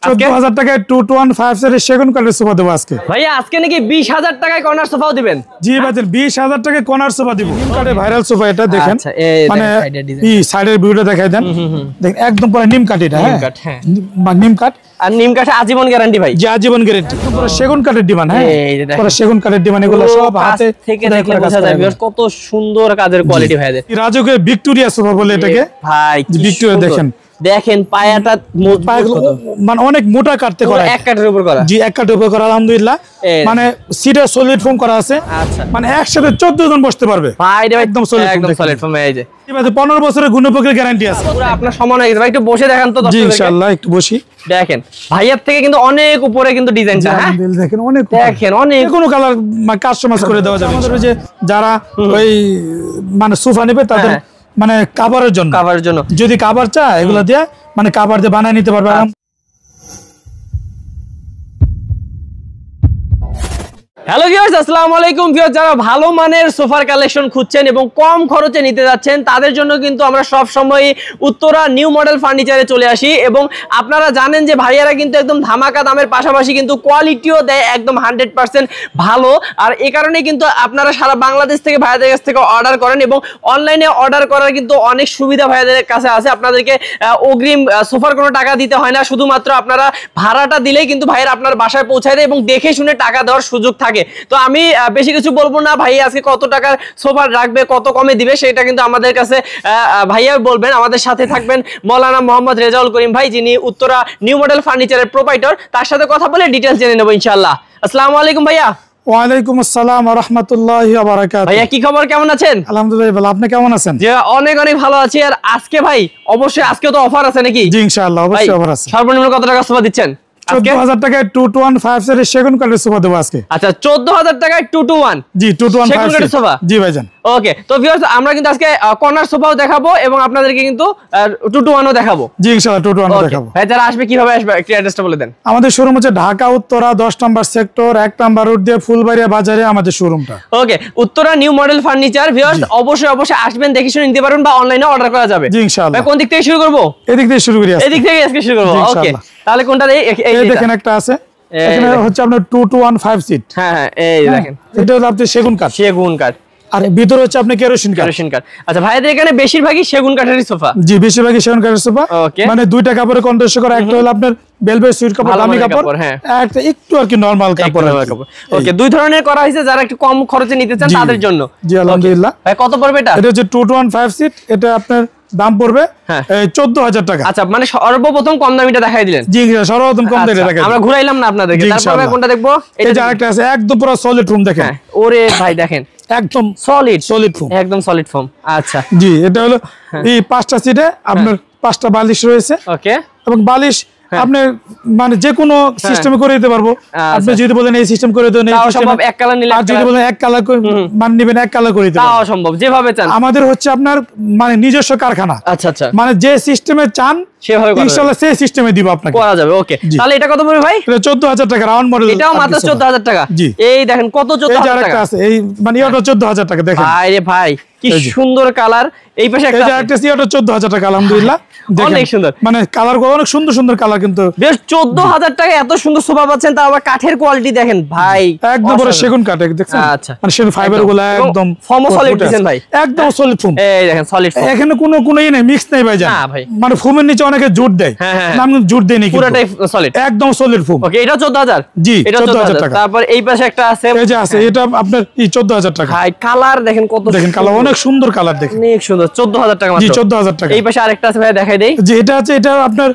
14,000 টাকায় 2215 এর সেগুন কাঠের সোফা দেবো আজকে। ভাইয়া আজকে নাকি 20,000 টাকায় কর্নার সোফাও দিবেন? জি ভাইজান 20,000 টাকায় কর্নার সোফা দিব। নিম কাঠের ভাইরাল সোফা এটা দেখেন, মানে এই সাইডের ভিউটা দেখাই দেন, দেখেন একদম পুরো নিম কাঠ এটা। হ্যাঁ নিম কাঠ, আর নিম কাঠে আজীবন গ্যারান্টি ভাই। জি আজীবন গ্যারান্টি। পুরো সেগুন কাঠের ডিমান্ড। হ্যাঁ পুরো সেগুন কাঠের ডিমান্ড, এগুলো সব হাতে থেকে দেখলে বোঝা যায় কত সুন্দর কাজের কোয়ালিটি ভাইদের। রাজকীয় ভিক্টোরিয়া সোফা বলে এটাকে ভাই, ভিক্টোরিয়া দেখেন, দেখেন পায়াটা মানে অনেক মোটা কাটতে করা, এক কাঠের উপর করা। জি এক কাঠের উপর করা আলহামদুলিল্লাহ। মানে সিটে সলিড ফোম করা আছে। আচ্ছা, মানে একসাথে 14 জন বসতে পারবে ভাই, একদম সলিড ফোম। এই যে 15 বছরের গুণপকের গ্যারান্টি আছে। পুরো আপনার সমান হয়ে গেছে ভাই, একটু বসে দেখান তো। জি ইনশাআল্লাহ একটু বসি। দেখেন ভাইয়ার থেকে কিন্তু অনেক উপরে কিন্তু ডিজাইনটা। হ্যাঁ দেখেন অনেক, দেখেন অনেক কোনো কালার কাস্টমাইজ করে দেওয়া যাবে। আমাদের যে যারা ওই মানে সোফা নেবে তাদের মানে কাভারের জন্য যদি কাভার চায় এগুলো দিয়ে মানে কাভার দিয়ে বানায় নিতে পারবে। হ্যালো ভিউয়ার্স, আসসালামু আলাইকুম। ভিউয়ার্স, যারা ভালো মানের সোফার কালেকশন খুঁজছেন এবং কম খরচে নিতে যাচ্ছেন তাদের জন্য কিন্তু আমরা সব সময় উত্তরা নিউ মডেল ফার্নিচারে চলে আসি। এবং আপনারা জানেন যে ভাইয়ারা কিন্তু একদম ধামাকা দামের পাশাপাশি কিন্তু কোয়ালিটিও দেয় একদম 100% ভালো। আর এই কারণে কিন্তু আপনারা সারা বাংলাদেশ থেকে ভাইয়াদের কাছ থেকে অর্ডার করেন এবং অনলাইনে অর্ডার করার কিন্তু অনেক সুবিধা ভাইয়াদের কাছে আছে। আপনাদেরকে অগ্রিম সোফার কোনো টাকা দিতে হয় না, শুধুমাত্র আপনারা ভাড়াটা দিলেই কিন্তু ভাইয়ারা আপনার বাসায় পৌঁছায় দেয় এবং দেখে শুনে টাকা দেওয়ার সুযোগ থাকে। তো আমি বেশি কিছু বলবো না, ভাই আজকে কত টাকার সোফা রাখবে, কত কমে দিবে সেটা কিন্তু আমাদের কাছে ভাইয়া বলবেন। আমাদের সাথে থাকবেন মাওলানা মোহাম্মদ রেজাউল করিম ভাই, যিনি উত্তরা নিউ মডেল ফার্নিচারের প্রোপাইটর। তার সাথে কথা বলে ডিটেইলস জেনে নেব ইনশাআল্লাহ। আসসালামু আলাইকুম ভাইয়া। ওয়ালাইকুম আসসালাম ওয়া রাহমাতুল্লাহি ওয়া বারাকাতুহু। ভাইয়া কি খবর, কেমন আছেন? আলহামদুলিল্লাহ ভালো, আপনি কেমন আছেন? জি অনেক অনেক ভালো আছি। আর আজকে ভাই অবশ্যই আজকে তো অফার আছে নাকি? জি ইনশাআল্লাহ অবশ্যই অফার আছে। সর্বনিম্ন কত টাকা সোফা দিচ্ছেন? 14,000 টাকায় 2215 এর সেগুন কাঠের সোফা দেবো আজকে। আচ্ছা 14,000 টাকায় 221। জি 2215 সোফা। জি ভাইজান। ওকে, তো ভিউয়ার্স আমরা কিন্তু আজকে কর্নার সোফাও দেখাবো এবং আপনাদেরকে কিন্তু 221ও দেখাবো। জি ইনশাআল্লাহ 221ও দেখাবো। ভাই যারা আসবে কিভাবে আসবে একটু অ্যাড্রেসটা বলে দেন। আমাদের শোরুম হচ্ছে Dhaka Uttara 10 number sector 1 number road দিয়ে ফুলবাড়িয়া বাজারে আমাদের শোরুমটা। Okay, Uttara new model furniture. Viewers অবশ্যই আসবেন, দেখে শুনে নিতে পারবেন বা অনলাইনে অর্ডার করা যাবে। জি ইনশাআল্লাহ। ভাই কোন দিক থেকে শুরু করব? এদিক থেকে শুরু করি। এদিক থেকে আজকে শুরু করব। ওকে, তাহলে কোনটা এই দেখেন একটা আছে, এখানে হচ্ছে আপনার 2215 সিট। হ্যাঁ এই দেখেন, এটা হলো আপনার সেগুন কাঠ। আর ভিতরে হচ্ছে আপনি কেরোসিন কাঠ। আচ্ছা ভাইদের এখানে বেশিরভাগই সেগুন কাঠের সোফা। জি বেশিরভাগই সেগুন কাঠের সোফা। মানে দুইটা কাপড়ে কন্ট্রাস্ট করা, একটা হলো আপনার ভেলভেট সুইট কাপড় দামি কাপড়, একটা একটু আর কি নরমাল কাপড়। ওকে, দুই ধরনের করা হয়েছে যারা একটু কম খরচে নিতে চান তাদের জন্য। জি আলহামদুলিল্লাহ। ভাই কত পড়বে এটা? এটা হচ্ছে 2215 সিট, এটা আপনার দাম পড়বে 14,000 টাকা। আচ্ছা মানে সর্বপ্রথম কম দামিটা দেখাই দিলেন। জি সর্বপ্রথম কম দামে দেখাই। আমরা ঘুরাইলাম না আপনাদেরকে, তারপরে কোনটা দেখবো? এই যে আরেকটা আছে একদম পুরো সলিড ফোম দেখেন। ওরে ভাই দেখেন একদম সলিড ফোম, একদম সলিড ফোম। আচ্ছা জি এটা হলো এই 5টা সিটে আপনার 5টা বালিশ রয়েছে। ওকে, এবং বালিশ আপনি মানে যে কোনো সিস্টেমে করে দিতে পারবো। আপনি যদি বলেন এই সিস্টেম করে দেন এই সম্ভব, এক কালার নিলে, আর যদি বলেন এক কালার মানে নেবেন এক কালার করে দিতে তাও সম্ভব, যেভাবে চান। আমাদের হচ্ছে আপনার মানে নিজস্ব কারখানা। আচ্ছা আচ্ছা, মানে যে সিস্টেমে চান সেভাবে ইনশাআল্লাহ সেই সিস্টেমে দিব আপনাকে, করা যাবে। ওকে, তাহলে এটা কত পড়বে ভাই? এটা 14,000 টাকা রাউন্ড মডেল। এটাও মাত্র 14,000 টাকা। জি এই দেখেন কত 14,000 টাকা আছে। এই মানে এটা 14,000 টাকা দেখেন। ভাই রে ভাই কি সুন্দর কালার। এই পাশে একটা আছে, এটা 14,000 টাকা আলহামদুলিল্লাহ। অনেক সুন্দর, মানে কালার অনেক সুন্দর সুন্দর কালার, কিন্তু বেশ 14,000 টাকা এত সুন্দর সোফা পাচ্ছেন, তাও আবার কাঠের কোয়ালিটি দেখেন ভাই, একদম পুরো সেগুন কাঠ দেখছেন। আচ্ছা মানে সেগুন ফাইবার গুলো একদম ফর্ম সলিড দিবেন ভাই, একদম সলিড ফোম। এই দেখেন সলিড ফোম, এখানে কোনো ই নাই, মিক্স নাই ভাই। না ভাই, মানে ফোমের নিচে অনেকে জুট দেয়, নাম জুট দেয় না, পুরোটাই সলিড, একদম সলিড ফোম। ওকে, এটা 14,000। জি এটা 14,000 টাকা। তারপর এই পাশে একটা আছে, এই যে আছে, এটা আপনার 14,000 টাকা। ভাই কালার দেখেন কত, দেখেন কালার অনেক সুন্দর কালার, দেখেন অনেক সুন্দর। 14,000 টাকা মাত্র। জি 14,000 টাকা। এই পাশে আরেকটা আছে ভাই, দেখাই দেই। জি এটা আছে, এটা আপনার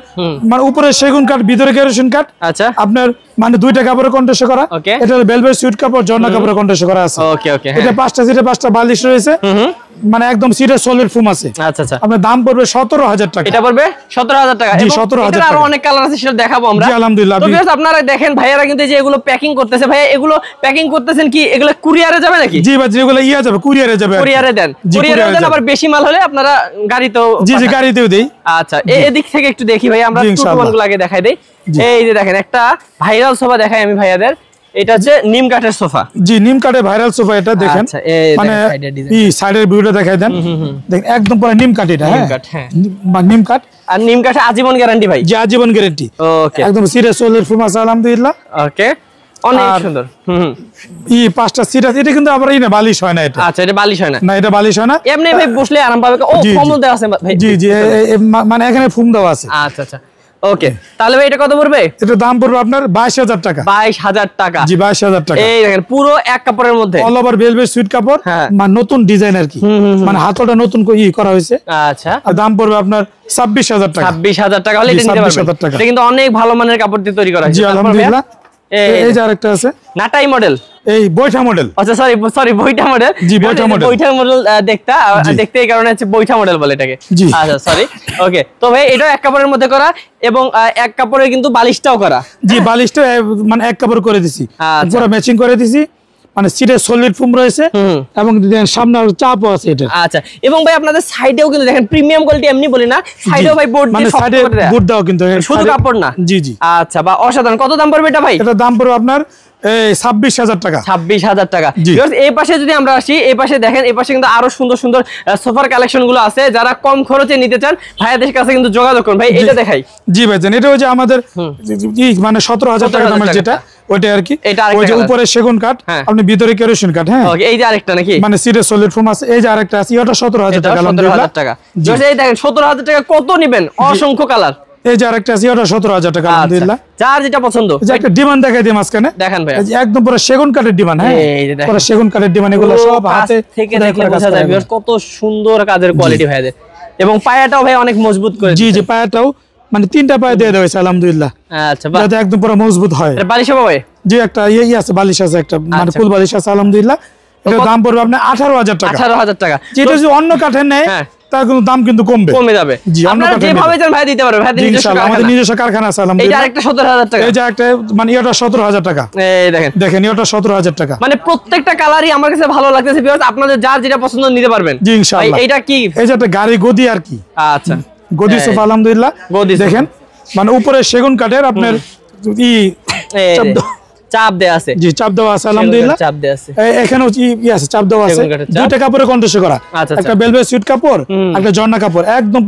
মানে উপরে সেগুন কাঠ, ভিতরে কেরোসিন কাঠ। আচ্ছা, আপনার মানে দুইটা কাপড়ে কন্ট্রাস্ট করা। এটা ভেলভেট সুইট কাপড়, ঝর্ণা কাপড়ে কন্ট্রাস্ট করা আছে। ওকে ওকে, এটা 5টা সিটে 5টা বালিশ রয়েছে, মানে একদম সিটে সলিড ফোম আছে। আচ্ছা আচ্ছা, আপনার দাম পড়বে 17,000 টাকা। এটা পড়বে 17,000 টাকা। জি 17,000 টাকা। আর অনেক কালার আছে, সেটা দেখাবো আমরা। জি আলহামদুলিল্লাহ। তো ভিউয়ার্স আপনারা দেখেন ভাইয়ারা কিন্তু যে এগুলো প্যাকিং করতেছে, ভাই এগুলো প্যাকিং করতেছেন কি এগুলো কুরিয়ারে যাবে নাকি? জি ভাই যেগুলো যাবে কুরিয়ারে যাবে। কুরিয়ারে দেন, কুরিয়ারে দেন। আবার বেশি মাল হলে আপনারা গাড়িতেও। জি জি গাড়িতেও দেই। আচ্ছা এদিক থেকে একটু দেখি ভাই, আমরা টুকরোগুলো আগে দেখাই দেই। এই যে দেখেন একটা ভাইরাল সোফা দেখাই আমি ভাইয়াদের। এটা হচ্ছে নিম কাঠের সোফা। জি, নিম কাঠের ভাইরাল সোফা এটা দেখেন, মানে এই সাইডের ভিউটা দেখাই দেন, দেখেন একদম পুরো নিম কাঠ এটা। নিম কাঠ, হ্যাঁ নিম কাঠ, আর নিম কাঠে আজীবন গ্যারান্টি ভাই। জি, আজীবন গ্যারান্টি। ওকে, একদম সিরিয়াস সোলের ফুম আছে আলহামদুলিল্লাহ। ওকে, অনেক সুন্দর। এই পাঁচটা সিট আছে, এটা কিন্তু আবার এই না বালিশ হয় না এটা। আচ্ছা, এটা বালিশ হয় না? না, এটা বালিশ হয় না, এমনি ভাই বসলে আরাম পাবে। ও, কম্বল দেওয়া আছে ভাই? জি জি, মানে এখানে ফুম দেওয়া আছে। আচ্ছা আচ্ছা, ওকে। তাহলে ভাই এটা কত পড়বে? এটা দাম পড়বে আপনার 22,000 টাকা। 22,000 টাকা? জি, 22,000 টাকা। এই দেখেন পুরো এক কাপড়ের মধ্যে, অল ওভার ভেলভেট সুইট কাপড়, মানে নতুন ডিজাইন আর কি, মানে হাতলটা নতুন করা হয়েছে। আচ্ছা, আর দাম পড়বে আপনার 26,000 টাকা। 26,000 টাকা হলে এটা নিতে পারবেন। এটা কিন্তু অনেক ভালো মানের কাপড় দিয়ে তৈরি করা হয়েছে। জি, আলহামদুলিল্লাহ। এই যে আরেকটা আছে, নাটাই মডেল, এই বৈঠা মডেল। আচ্ছা, সরি বৈঠা মডেল। জি, বৈঠা মডেল। বৈঠা মডেল দেখতে এই কারণে হচ্ছে বৈঠা মডেল বলে এটাকে। আচ্ছা, সরি। ওকে, তো ভাই এটা এক কাপড়ের মধ্যে করা এবং এক কাপড়ের কিন্তু বালিশটাও করা। জি, বালিশটা মানে এক কাপড় করে দিছি, পুরো ম্যাচিং করে দিছি, মানে সিটে সলিড ফোম রয়েছে এবং সামনে আর চাপও আছে এটা। আচ্ছা, এবং ভাই আপনাদের সাইডেও কিন্তু দেখেন প্রিমিয়াম কোয়ালিটি, এমনি বলি না, সাইডেও ভাই বোর্ড মানে সাইডে বোর্ড দাও কিন্তু, শুধু কাপড় না। জি জি। আচ্ছা, বা অসাধারণ। কত দাম পড়বে এটা ভাই? এটা দাম পড়বে আপনার 26,000 টাকা। 26,000 টাকা। এই পাশে যদি আমরা আসি, এই পাশে দেখেন, এই পাশে কিন্তু আরো সুন্দর সুন্দর সোফার কালেকশন গুলো আছে। যারা কম খরচে নিতে চান ভাইয়াদের কাছে কিন্তু যোগাযোগ করুন। ভাই এটা দেখাই। জি ভাই, এটা হচ্ছে আমাদের মানে 17,000 টাকা দামের যেটা, ওইটা আর কি। ওই যে উপরে সেগুন কাঠ, আপনি ভিতরে কেরোসিন কাঠ। হ্যাঁ, এই যে আরেকটা নাকি, মানে সিটে সলিড ফোম আছে। এই যে আরেকটা আছে, এটা 17,000 টাকা। 17,000 টাকা। এই দেখেন 17,000 টাকা কত নিবেন, অসংখ্য কালার। এই যে আরেকটা আছে, এটা 17,000 টাকা আলহামদুলিল্লাহ। যার যেটা পছন্দ। যে একটা ডিমান্ড দেখাই দিই মাঝখানে, দেখেন ভাই, একদম পুরো সেগুন কাঠের ডিমান্ড। হ্যাঁ, পুরো সেগুন কাঠের ডিমান্ড, এগুলো সব হাতে থেকে দেখলে বোঝা যায় কত সুন্দর কাজের কোয়ালিটি ভাইদের। এবং পায়াটাও ভাই অনেক মজবুত করে। জি জি, পায়াটাও মানে 3টা পায়া দিয়ে দেওয়া হয়েছে আলহামদুলিল্লাহ। আচ্ছা, যাতে একদম পুরো মজবুত হয়। বালিশ হবে? জি, একটা আছে, বালিশ আছে একটা, মানে ফুল বালিশ আছে আলহামদুলিল্লাহ। এটা দাম পড়বে আপনার 18,000 টাকা। 18,000 টাকা। যেটা যদি অন্য কাঠের নেয় তার কিন্তু দাম কিন্তু কমে যাবে। জি, আপনারা যেভাবে চান ভাই দিতে পারবে। ভাই ইনশাআল্লাহ, আমাদের নিজস্ব কারখানা আছে আলহামদুলিল্লাহ। এটা একটা 17,000 টাকা। এই যে একটা, মানে এটা 17,000 টাকা। এই দেখেন এটা 17,000 টাকা। মানে প্রত্যেকটা কালারই আমার কাছে ভালো লাগতেছে ভিউয়ার্স। আপনাদের যার যেটা পছন্দ নিতে পারবেন। জি, ইনশাআল্লাহ। এটা কি? এই যে একটা গাড়ি গদি আর কি। আচ্ছা, গদি সোফা আলহামদুলিল্লাহ। দেখেন, মানে উপরে সেগুন কাঠের আপনার চাপ দেয়া আছে। জি, চাপ দেওয়া আছে আলহামদুলিল্লাহ। চাপ দেয়া আছে। এখানেও আছে, চাপ দেওয়া আছে। দুইটা কাপড়ে কন্ট্রাস্ট করা, একটা ভেলভেট সুইট কাপড়, একটা জর্না কাপড়, একদম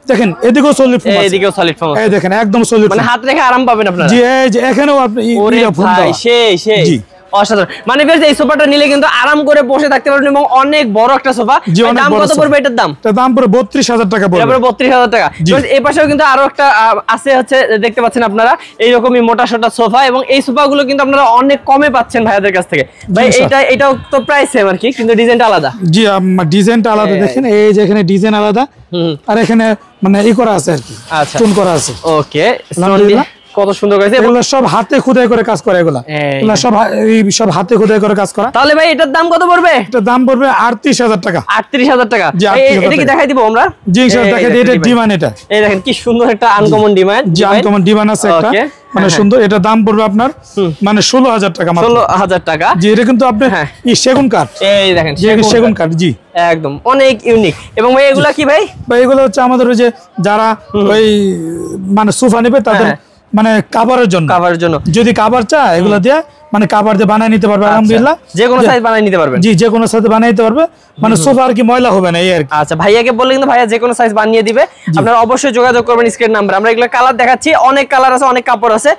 দেখেন এদিকেও সলিড ফোম আছে, এদিকেও সলিড ফোম আছে। এই দেখেন একদম সলিড, মানে হাত রেখে আরাম পাবেন আপনারা। জি, এই যে এখানেও আপনি ফোম দাও, সেই জি, অসাধারণ। মানে এই সোফাটা নিলে কিন্তু আরাম করে বসে থাকতে পারবেন এবং অনেক বড় একটা সোফা। দাম কত পড়বে এটার দাম? এটার দাম পড়বে 32,000 টাকা পড়বে। 32,000 টাকা। এই পাশেও কিন্তু আরো একটা আছে, হচ্ছে দেখতে পাচ্ছেন আপনারা এইরকমই মোটা সোটা সোফা, এবং এই সোফাগুলো কিন্তু আপনারা অনেক কমে পাচ্ছেন ভাইয়াদের কাছ থেকে। ভাই এটাও তো প্রাইস সেম আর কি, কিন্তু ডিজাইনটা আলাদা। জি, ডিজাইনটা আলাদা। দেখেন এই যে এখানে ডিজাইন আলাদা, আর এখানে মানে করা আছে আর কি, স্টোন করা আছে। ওকে, কত সুন্দর করেছে। এগুলো সব হাতে খোদাই করে কাজ করা, এগুলো সব হাতে খোদাই করে কাজ করা। তাহলে ভাই এটার দাম কত পড়বে? এটার দাম পড়বে 38,000 টাকা। 38,000 টাকা। এটা কি দেখাই দিব আমরা? জি, ইনশাআল্লাহ দেখাই দিই। এটা ডিমান্ড, এটা এই দেখেন কি সুন্দর একটা আনকমন ডিমান্ড। জি, আনকমন ডিমান্ড আছে একটা, মানে সুন্দর। এটা দাম পড়বে আপনার মানে 16,000 টাকা মাত্র। 16,000 টাকা। জি, এটা কিন্তু আপনি সেগুন কাঠ। এই দেখেন সেগুন কাঠ। জি, একদম অনেক ইউনিক। এবং ভাই এগুলা কি ভাই? ভাই এগুলো হচ্ছে আমাদের ওই যে যারা ওই মানে সোফা নেবে তাদের মানে কাভারের জন্য যদি কাভার চায়, এগুলো দিয়ে মানে কাভার দিয়ে বানায় নিতে পারবে আলহামদুলিল্লাহ। যে কোনো সাইজ বানায় নিতে পারবেন। জি, যে কোনো সাইজ বানায় নিতে পারবে, মানে সোফা আর কি ময়লা হবে না, এই আর কি। আচ্ছা, ভাইয়াকে বললে কিন্তু ভাইয়া যে কোনো সাইজ বানিয়ে দিবে। আপনারা অবশ্যই যোগাযোগ করবেন স্ক্রিন নাম্বার। আমরা এগুলো কালার দেখাচ্ছি, অনেক কালার আছে, অনেক কাপড় আছে,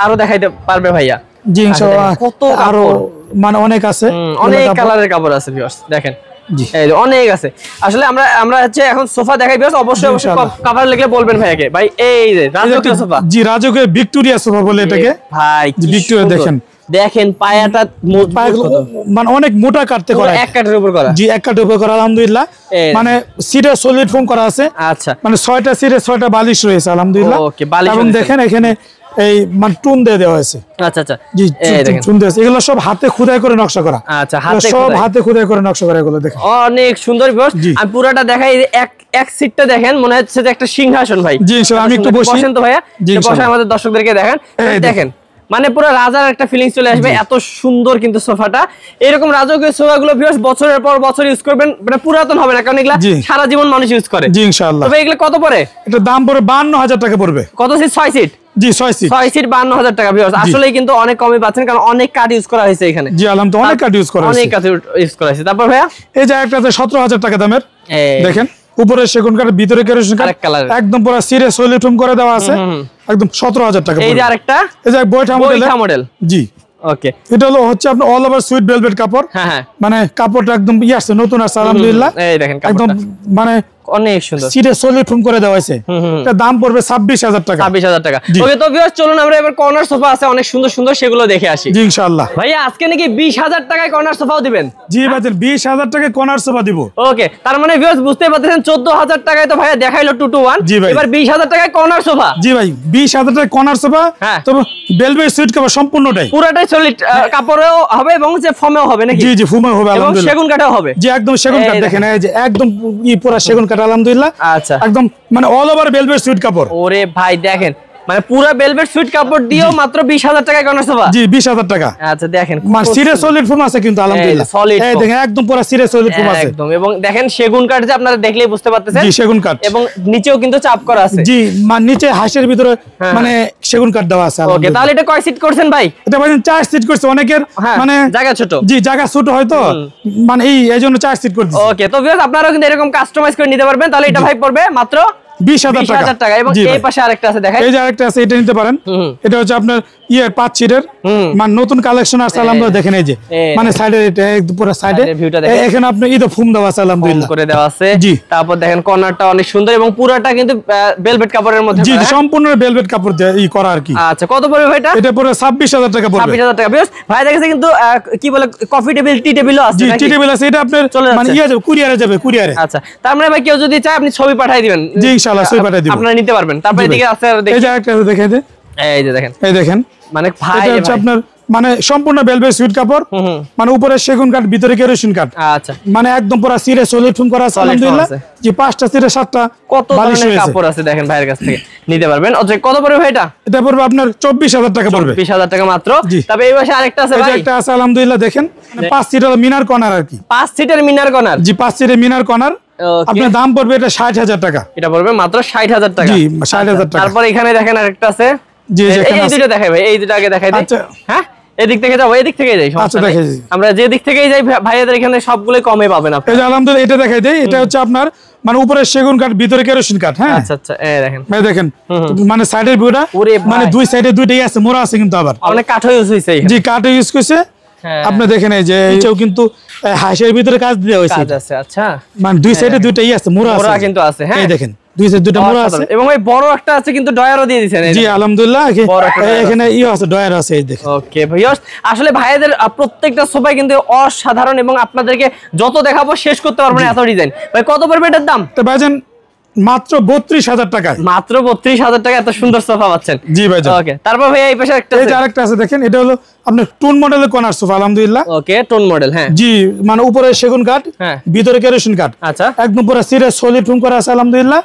আরো দেখাইতে পারবে ভাইয়া। জি, ইনশাআল্লাহ কত আরো মানে অনেক আছে, অনেক কালারের কাপড় আছে ভিউয়ার্স। দেখেন অনেক আছে। আসলে আমরা হচ্ছে এখন সোফা দেখাই ভিউয়ার্স, অবশ্যই কভার লাগলে বলবেন ভাইয়াকে। ভাই এই যে রাজকীয় সোফা। জি, রাজকীয় ভিক্টোরিয়া সোফা বলে এটাকে ভাই। ভিক্টোরিয়া দেখেন পায়াটা মানে অনেক মোটা কাটতে করা, এক কাঠের উপর করা। জি, এক কাঠের উপর করা আলহামদুলিল্লাহ। মানে সিটে সলিড ফোম করা আছে। আচ্ছা, মানে 6টা সিটে 6টা বালিশ রয়েছে আলহামদুলিল্লাহ। ওকে, বালিশ। এবং দেখেন এখানে এই মানে টুন দিয়ে দেওয়া আছে। আচ্ছা আচ্ছা, জি, টুন দেওয়া আছে। এগুলো সব হাতে খোদাই করে নকশা করা। আচ্ছা, সব হাতে খোদাই করে নকশা করা, এগুলো দেখেন অনেক সুন্দর ভিউয়ার্স। আমি পুরোটা দেখাই। এক সিটটা দেখেন, মনে হচ্ছে যে একটা সিংহাসন ভাই। জি, ইনশাআল্লাহ আমি একটু বসেন তো ভাইয়া, বসে আমাদের দর্শকদেরকে দেখেন মানে পুরো রাজার একটা ফিলিংস চলে আসবে। এত সুন্দর কিন্তু সোফাটা। এরকম রাজকীয় সোফাগুলো ভিউয়ার্স বছরের পর বছর ইউজ করবেন, মানে পুরাতন হবে না, কারণ এগুলা সারা জীবন মানুষ ইউজ করে। জি, ইনশাআল্লাহ। তবে এগুলো কত পড়ে? এটা দাম পড়বে 52,000 টাকা পড়বে। কত সিট? 6 সিট। জি 6 সিট 6 সিট 52,000 টাকা ভিউয়ার্স আসলে কিন্তু অনেক কমই পাচ্ছেন কারণ অনেক কাঠ ইউজ করা হয়েছে এখানে জি আলহামদুলিল্লাহ অনেক কাঠ ইউজ করা হয়েছে অনেক কাঠ ইউজ করা হয়েছে তারপর ভাইয়া এই যে একটা আছে 17,000 টাকা দামের দেখেন উপরে সেগুন কাঠ ভিতরে কেরোসিন কাঠ একদম পুরো সিরিয়াস সলিড ফোম করে দেওয়া আছে একদম 17,000 টাকা এই যে আরেকটা এই যে বৈঠা মডেল জি ওকে এটা হচ্ছে আপনার অল ওভার সুইট ভেলভেট কাপড় হ্যাঁ মানে কাপড়টা একদম আছে নতুন আছে আলহামদুলিল্লাহ এই দেখেন একদম মানে অনেক সুন্দর সিটে সলিড ফোম করে দেওয়া হয়েছে এটা দাম পড়বে 26,000 টাকা 26,000 টাকা ওকে তো ভিউয়ার্স চলুন আমরা এবার কর্নার সোফা আছে অনেক সুন্দর সুন্দর সেগুলো দেখে আসি জি ইনশাআল্লাহ ভাই আজকে নাকি 20,000 টাকায় কর্নার সোফাও দিবেন জি ভাই 20,000 টাকায় কর্নার সোফা দিব ওকে তার মানে ভিউয়ার্স বুঝতে পারতেছেন 14,000 টাকায় তো ভাইয়া দেখাইলো 221 এবার 20,000 টাকায় কর্নার সোফা জি ভাই 20,000 টাকায় কর্নার সোফা তবে ভেলভেট সুইট কাপড় সম্পূর্ণটাই পুরোটাই সলিড কাপড়েও হবে এবং যে ফোমেও হবে নাকি জি জি ফোমেও হবে আলহামদুলিল্লাহ এবং সেগুন কাঠেও হবে জি একদম সেগুন কাঠ দেখেন এই যে একদম পুরো সেগুন কাঠ আলহামদুলিল্লাহ আচ্ছা একদম মানে অল ওভার ভেলভেট সুইট কাপড় ওরে ভাই দেখেন মানে পুরো ভেলভেট সুইট কাপড় দিয়েও মাত্র 20,000 টাকায় কর্নার সোফা জি 20,000 টাকা আচ্ছা দেখেন মানে সিরিয়াস সলিড ফোম আছে কিন্তু আলহামদুলিল্লাহ এই দেখেন একদম পুরো সিরিয়াস সলিড ফোম আছে একদম এবং দেখেন সেগুন কাঠ যে আপনারা দেখলেই বুঝতে পারতেছেন জি সেগুন কাঠ এবং নিচেও কিন্তু চাপ করা আছে জি মানে নিচে হাঁসের ভিতরে মানে সেগুন কাঠ দেওয়া আছে ওকে তাহলে এটা কয় সিট করছেন ভাই এটা ভাই 4 সিট করছে অনেকের মানে জায়গা ছোট জি জায়গা ছোট হয়তো মানে এইজন্য 4 সিট করতেছি ওকে তো ভিউয়ার্স আপনারাও কিন্তু এরকম কাস্টমাইজ করে নিতে পারবেন তাহলে এটা ভাই পড়বে মাত্র 20,000 টাকা এবং এই পাশে আরেকটা আছে দেখেন এই যে আরেকটা আছে এটা নিতে পারেন এটা হচ্ছে আপনার 5 সিটের মানে নতুন কালেকশন আছে আলহামদুলিল্লাহ দেখেন এই যে মানে সাইডে এটা একদম পুরো সাইডে এখানে আপনি ঈদ ফুম দেওয়া আছে আলহামদুলিল্লাহ করে দেওয়া আছে তারপর দেখেন কর্নারটা অনেক সুন্দর এবং পুরোটা কিন্তু ভেলভেট কাপড়ের মধ্যে জি সম্পূর্ণ ভেলভেট কাপড় দিয়ে করা আর কি আচ্ছা কত পড়বে ভাইটা এটা পুরো 26,000 টাকা পড়বে 26,000 টাকা বেশ ভাই দেখেছে কিন্তু কি বলে কফি টেবিল টি টেবিলও আছে জি টি টেবিল আছে এটা আপনার মানে যাবে কুরিয়ারে আচ্ছা তার মানে ভাই কেউ যদি চায় আপনি ছবি পাঠিয়ে দিবেন জি ইনশাআল্লাহ ছবি পাঠিয়ে দিব আপনারা নিতে পারবেন তারপর এদিকে আছে এই যে একটা দেখাই দে এই যে দেখেন এই দেখেন মানে ভাই এটা হচ্ছে আপনার মানে সম্পূর্ণ ভেলভেট সুইট কাপড় মানে উপরে সেগুন কাঠ ভিতরে কেরোসিন কাঠ আচ্ছা মানে একদম পুরো সিরিয়াস সলিড ফোম করা আছে আলহামদুলিল্লাহ জি 5টা সিটে 7টা কত ধরনের কাপড় আছে দেখেন ভাইয়ের কাছ থেকে নিতে পারবেন অথবা কত পড়বে ভাই এটা পড়বে আপনার 24,000 টাকা পড়বে 24,000 টাকা মাত্র তবে এই পাশে আরেকটা আছে ভাই একটা আছে আলহামদুলিল্লাহ দেখেন 5 সিটের মিনার কর্নার আর কি 5 সিটের মিনার কর্নার জি 5 সিটের মিনার কর্নার আপনার দাম পড়বে এটা 60,000 টাকা এটা পড়বে মাত্র 60,000 টাকা জি 60,000 টাকা তারপর এখানে দেখেন আরেকটা আছে জি এই দুটো দেখাই ভাই এই দুটো আগে দেখাই দেই হ্যাঁ এদিক থেকে যাবো এদিক থেকে যাই আচ্ছা দেখাই আমরা যে দিক থেকেই যাই ভাইয়াদের এখানে সবগুলো কমে পাবেন আপনি এই যে আলহামদুলিল্লাহ এটা দেখাই দেই এটা হচ্ছে আপনার মানে উপরে সেগুন কাঠ ভিতরে কেরোসিন কাঠ হ্যাঁ আচ্ছা আচ্ছা এই দেখেন এই দেখেন মানে সাইডের ভিউটা মানে দুই সাইডে দুইটাই আছে মোড়া আছে কিন্তু আবার অনেক কাঠ ইউজ হইছে জি কাঠ ইউজ করছে আপনি দেখেন এই যে এইটাও কিন্তু হাঁসের ভিতরে কাজ দেওয়া হয়েছে কাজ আছে আচ্ছা মানে দুই সাইডে দুইটাই আছে মোড়া কিন্তু আছে হ্যাঁ এই দেখেন দুই সাইডে দুইটা মোড়া আছে এবং এই বড় একটা আছে কিন্তু ডয়ারও দিয়ে দিয়েছেন জি আলহামদুলিল্লাহ এখানে আছে ডয়ার আছে এই দেখেন ওকে ভাইয়াস আসলে ভাইয়াদের প্রত্যেকটা সোফায় কিন্তু অসাধারণ এবং আপনাদেরকে যত দেখাবো শেষ করতে পারবো না এত ডিজাইন ভাই কত পড়বে এটার দাম তো ভাইজান মাত্র 32,000 টাকায় মাত্র 32,000 টাকা এত সুন্দর সোফা পাচ্ছেন জি ভাইজান ওকে তারপর ভাই এই পাশে একটা এই যে আরেকটা আছে দেখেন এটা হলো আপনার টোন মডেলের কর্নার সোফা আলহামদুলিল্লাহ ওকে টোন মডেল হ্যাঁ জি মানে উপরে সেগুন কাঠ ভিতরে কেরোসিন কাঠ আচ্ছা একদম পুরো সিরিয়াস সলিড ফোম করা আছে আলহামদুলিল্লাহ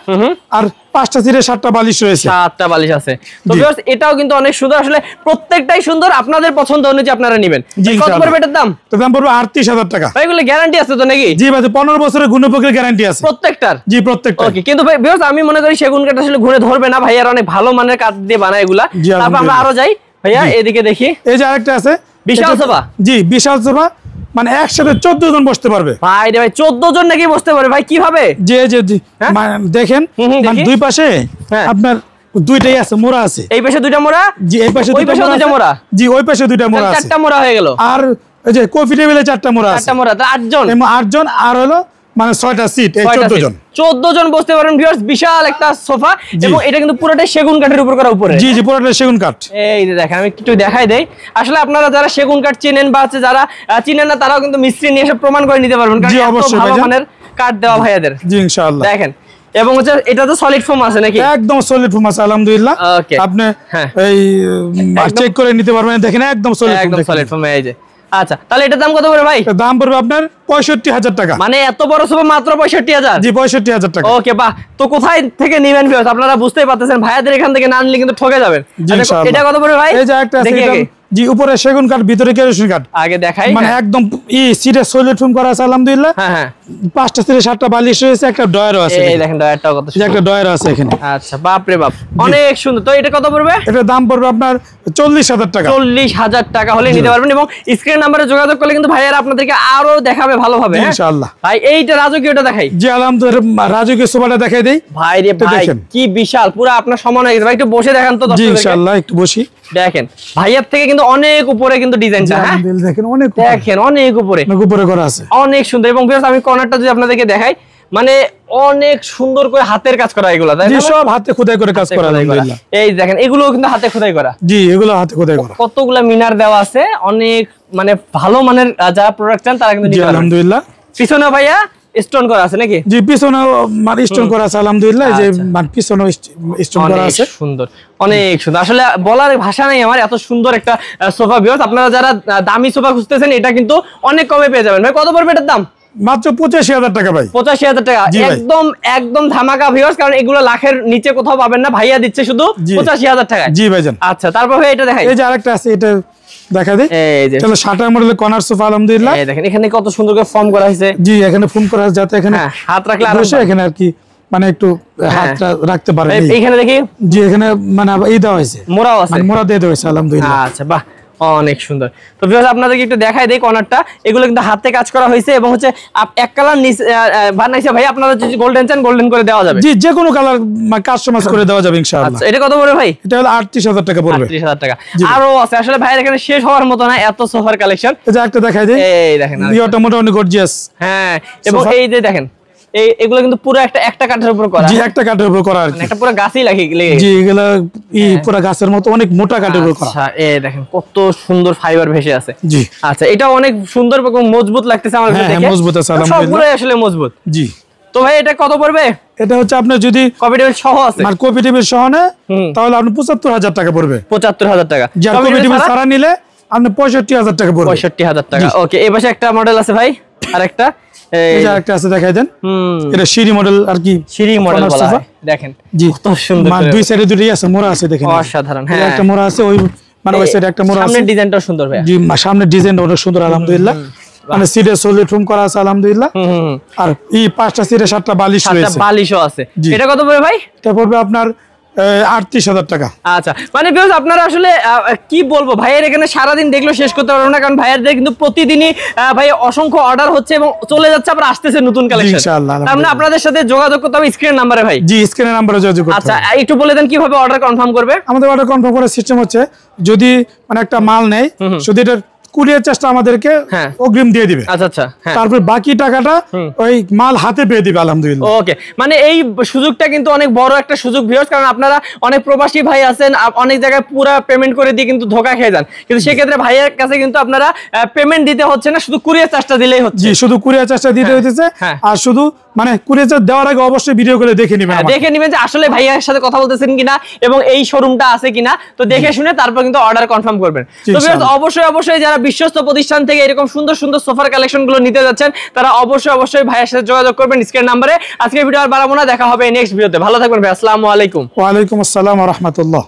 আর 5টা সিটে 7টা বালিশ রয়েছে 7টা বালিশ আছে তো ভিউয়ার্স এটাও কিন্তু অনেক সুন্দর আসলে প্রত্যেকটাই সুন্দর আপনাদের পছন্দ অনুযায়ী আপনারা নেবেন কত পড়বে এটার দাম তো দাম পড়বে 38,000 টাকা ভাই এগুলো গ্যারান্টি আছে তো নাকি জি ভাই 15 বছরের গুণপোকের গ্যারান্টি আছে প্রত্যেকটার জি প্রত্যেকটা ওকে কিন্তু ভাই ভিউয়ার্স আমি মনে করি সেগুন কাঠ আসলে ঘুরে ধরবে না ভাইয়ার অনেক ভালো মানের কাঠ দিয়ে বানায় এগুলা তারপর আমরা আরো যাই ভাইয়া এদিকে দেখি এই যে আরেকটা আছে বিশাল সোফা জি বিশাল সোফা মানে একসাথে 14 জন বসতে পারবে ভাই রে ভাই 14 জন নাকি বসতে পারবে ভাই কিভাবে জি জি দেখেন মানে দুই পাশে আপনার দুইটাই আছে মোড়া আছে এই পাশে দুইটা মোড়া জি এই পাশে দুইটা মোড়া জি ওই পাশে দুইটা মোড়া আছে চারটা মোড়া হয়ে গেল আর এই যে কফি টেবিলে 4টা মোড়া আছে 4টা মোড়া তো 8 জন এবং 8 জন আর হলো মানে 6টা সিট এই 14 জন 14 জন বসতে পারেন ভিউয়ার্স বিশাল একটা সোফা এবং এটা কিন্তু পুরোটাই সেগুন কাঠের উপর করা উপরে জি জি পুরোটাই সেগুন কাঠ এই যে দেখেন আমি একটু দেখাই দেই আসলে আপনারা যারা সেগুন কাঠ চেনেন বা যারা চিনেন না তারাও কিন্তু মিস্ত্রি নিয়ে এসে প্রমাণ করে নিতে পারবেন কারণ এত ভালো মানের কাঠ দেওয়া ভাইয়াদের জি ইনশাআল্লাহ দেখেন এবং হচ্ছে এটা তো সলিড ফোম আছে নাকি একদম সলিড ফোম আছে আলহামদুলিল্লাহ আপনি এই চেক করে নিতে পারবেন দেখেন একদম সলিড ফোম এই যে আচ্ছা তাহলে এটার দাম কত পড়বে ভাই দাম পড়বে আপনার 65,000 টাকা মানে এত বড় সোফা মাত্র 65,000 জি 65,000 টাকা ওকে বাহ তো কোথায় থেকে নেবেন ভিউয়ার্স আপনারা বুঝতেই পারতেছেন ভাইয়াদের এখান থেকে না নিলে কিন্তু ঠকে যাবেন এটা কত পড়বে ভাই এই যে একটা আছে জি উপরে সেগুন কাঠ, ভিতরে কেরোসিন কাঠ। আগে দেখাই, মানে একদম সিটে সলিড ফোম করা আছে আলহামদুলিল্লাহ। হ্যাঁ 5টা থেকে 7টা বালিশ রয়েছে, একটা ডয়ারও আছে। এই দেখেন ডয়ারটাও কত সুন্দর, একটা ডয়ার আছে এখানে। আচ্ছা বাপ রে বাপ, অনেক সুন্দর। তো এটা কত পড়বে? এটার দাম পড়বে আপনার 40,000 টাকা। 40,000 টাকা হলে নিতে পারবেন, এবং স্ক্রিন নাম্বারে যোগাযোগ করলে কিন্তু ভাইয়ারা আপনাদেরকে আরো দেখাবে ভালোভাবে ইনশাআল্লাহ। ভাই এইটা রাজকীয়টা দেখাই। জি আলহামদুলিল্লাহ, রাজকীয় সোফাটা দেখাই দেই। ভাই রে ভাই কি বিশাল, পুরো আপনার সমান হয়ে গেছে। ভাই একটু বসে দেখান তো জি দর্শকদেরকে। ইনশাআল্লাহ একটু বসি। দেখেন ভাইয়ার থেকে কিন্তু অনেক উপরে কিন্তু ডিজাইনটা, হ্যাঁ দেখেন অনেক দেখেন অনেক উপরে করা আছে, অনেক সুন্দর। এবং ভিউয়ার্স আমি কর্নারটা যদি আপনাদেরকে দেখাই, মানে অনেক সুন্দর করে হাতের কাজ করা এগুলো, তাই না? জি সব হাতে খোদাই করে কাজ করা আলহামদুলিল্লাহ। এই দেখেন এগুলো কিন্তু হাতে খোদাই করা। জি এগুলো হাতে খোদাই করা। কতগুলা মিনার দেওয়া আছে, অনেক মানে ভালো মানের যারা প্রোডাক্ট চান তারা কিন্তু নিতে পারবেন। আলহামদুলিল্লাহ পিছনে ভাইয়া স্টোন করা আছে নাকি? জি পিছনে মানে স্টোন করা আছে আলহামদুলিল্লাহ। যে মানে পিছনে স্টোন করা আছে, সুন্দর অনেক সুন্দর। আসলে বলার ভাষা নাই আমার, এত সুন্দর একটা সোফা। ভিউয়ার্স আপনারা যারা দামি সোফা খুঁজতেছেন এটা কিন্তু অনেক কমে পেয়ে যাবেন। ভাই কত পড়বে এটার দাম? মাত্র 85,000 টাকা ভাই। 85,000 টাকা, একদম একদম ধামাকা ভিউয়ার্স, কারণ এগুলো লাখের নিচে কোথাও পাবেন না। ভাইয়া দিচ্ছে শুধু 85,000 টাকা। জি ভাইজান। আচ্ছা তারপর ভাই এটা দেখাই। এই যে আরেকটা আছে, এটা দেখা দেই। এই যে চলো 60 মডেলের কর্নার সোফা আলহামদুলিল্লাহ। এই দেখেন এখানে কত সুন্দর করে ফর্ম করা হয়েছে। জি এখানে ফোম করা আছে, যাতে এখানে হাত রাখলে আর বসে এখানে আর কি মানে একটু হাতটা রাখতে পারে। এইখানে দেখি জি এখানে মানে এই দেওয়া হয়েছে, মোড়াও আছে, মানে মোড়া দিয়ে দেওয়া হয়েছে আলহামদুলিল্লাহ। আচ্ছা বাহ অনেক সুন্দর। তো ভিউয়ার্স আপনাদেরকে একটু দেখাই দেই কর্নারটা, এগুলো কিন্তু হাতে কাজ করা হয়েছে এবং হচ্ছে এক কালার বানাইছে ভাই। আপনারা যদি গোল্ডেন চান গোল্ডেন করে দেওয়া যাবে। জি যে কোনো কালার কাস্টমাইজ করে দেওয়া যাবে ইনশাআল্লাহ। আচ্ছা এটা কত পড়বে ভাই? এটা হলো 38,000 টাকা পড়বে। 38,000 টাকা। আরো আছে আসলে ভাই, এখানে শেষ হওয়ার মতো না, এত সোফার কালেকশন। এই যে একটা দেখাই দেই। এই দেখেন এটা মোটামুটি গর্জিয়াস। হ্যাঁ এবং এই যে দেখেন এগুলো কিন্তু পুরো একটা কাঠের উপর করা। জি একটা কাঠের উপর করা আর কি, একটা পুরো গাছই লেগে। জি এগুলা পুরো গাছের মতো অনেক মোটা কাঠের উপর করা। আচ্ছা এই দেখেন কত সুন্দর ফাইবার ভেসে আছে। জি আচ্ছা এটা অনেক সুন্দর এবং মজবুত লাগতেছে আমার কাছে দেখে। মজবুত আছে আলহামদুলিল্লাহ, সবগুলোই আসলে মজবুত। জি তো ভাই এটা কত পড়বে? এটা হচ্ছে আপনার যদি কপি টেবিল সহ আছে, মানে কপি টেবিল সহ না, তাহলে আপনি 75,000 টাকা পড়বে। 75,000 টাকা। যার কপি টেবিল ছাড়া নিলে আপনি 65,000 টাকা পড়বে। 65,000 টাকা। ওকে এই পাশে একটা মডেল আছে ভাই, আরেকটা এই যে আরেকটা আছে দেখাই দেন। এটা সিঁড়ি মডেল আর কি, সিঁড়ি মডেল বলা হয়। দেখেন জি কত সুন্দর, মানে দুই সাইডে দুটোই আছে, মোড়া আছে দেখেন অসাধারণ। হ্যাঁ একটা মোড়া আছে, ওই মানে ওই সাইডে একটা মোড়া আছে। সামনের ডিজাইনটাও সুন্দর ভাই। জি সামনের ডিজাইনটা অনেক সুন্দর আলহামদুলিল্লাহ। মানে সিটে সলিড ফোম করা আছে আলহামদুলিল্লাহ। আর এই 5টা সিটে 7টা বালিশ রয়েছে। 7টা বালিশও আছে। এটা কত পড়বে ভাই? এটা পড়বে আপনার 38,000 টাকা। আচ্ছা মানে ভিউয়ার্স আপনারা আসলে কি বলবো, ভাইয়ের এখানে সারাদিন দেখলেও শেষ করতে পারবো না, কারণ ভাইয়েরদের কিন্তু প্রতিদিনই ভাই অসংখ্য অর্ডার হচ্ছে এবং চলে যাচ্ছে, আবার আসতেছে নতুন কালেকশন। ইনশাআল্লাহ তার মানে আপনাদের সাথে যোগাযোগ করতে হবে স্ক্রিন নাম্বারে ভাই। জি স্ক্রিনের নাম্বারে যোগাযোগ করতে হবে। আচ্ছা একটু বলে দেন কিভাবে অর্ডার কনফার্ম করবে? আমাদের অর্ডার কনফার্ম করার সিস্টেম হচ্ছে, যদি মানে একটা মাল নেয় শুধু এটা কুরিয়ার চার্জটা আমাদেরকে অগ্রিম দিয়ে দিবে। আচ্ছা আচ্ছা হ্যাঁ, তারপর বাকি টাকাটা ওই মাল হাতে পেয়ে দিবে আলহামদুলিল্লাহ। ওকে মানে এই সুযোগটা কিন্তু অনেক বড় একটা সুযোগ ভিউয়ার্স, কারণ আপনারা অনেক প্রবাসী ভাই আছেন, অনেক জায়গায় পুরো পেমেন্ট করে দিয়ে কিন্তু ধোকা খেয়ে যান, কিন্তু সেক্ষেত্রে ভাইয়ের কাছে কিন্তু আপনারা পেমেন্ট দিতে হচ্ছে না, শুধু কুরিয়ার চার্জটা দিলেই হচ্ছে। জি শুধু কুরিয়ার চার্জটা দিতে হইতেছে। আর শুধু মানে কুরিয়ার চার্জ দেওয়ার আগে অবশ্যই ভিডিও করে দেখে নেবেন, দেখে নেবেন যে আসলে ভাইয়ার সাথে কথা বলতেছেন কিনা এবং এই শোরুমটা আছে কিনা। তো দেখে শুনে তারপর কিন্তু অর্ডার কনফার্ম করবেন। তো ভিউয়ার্স অবশ্যই অবশ্যই যারা বিশ্বস্ত প্রতিষ্ঠান থেকে এরকম সুন্দর সুন্দর সোফার কালেকশন গুলো নিতে যাচ্ছেন, তারা অবশ্যই অবশ্যই ভাইয়ের সাথে যোগাযোগ করবেন স্ক্রিন নাম্বারে। আজকের ভিডিও আর বাড়াবো না, দেখা হবে নেক্সট ভিডিওতে। ভালো থাকবেন ভাই, আসসালামু আলাইকুম। ওয়া আলাইকুম আসসালাম ওয়া রাহমাতুল্লাহ।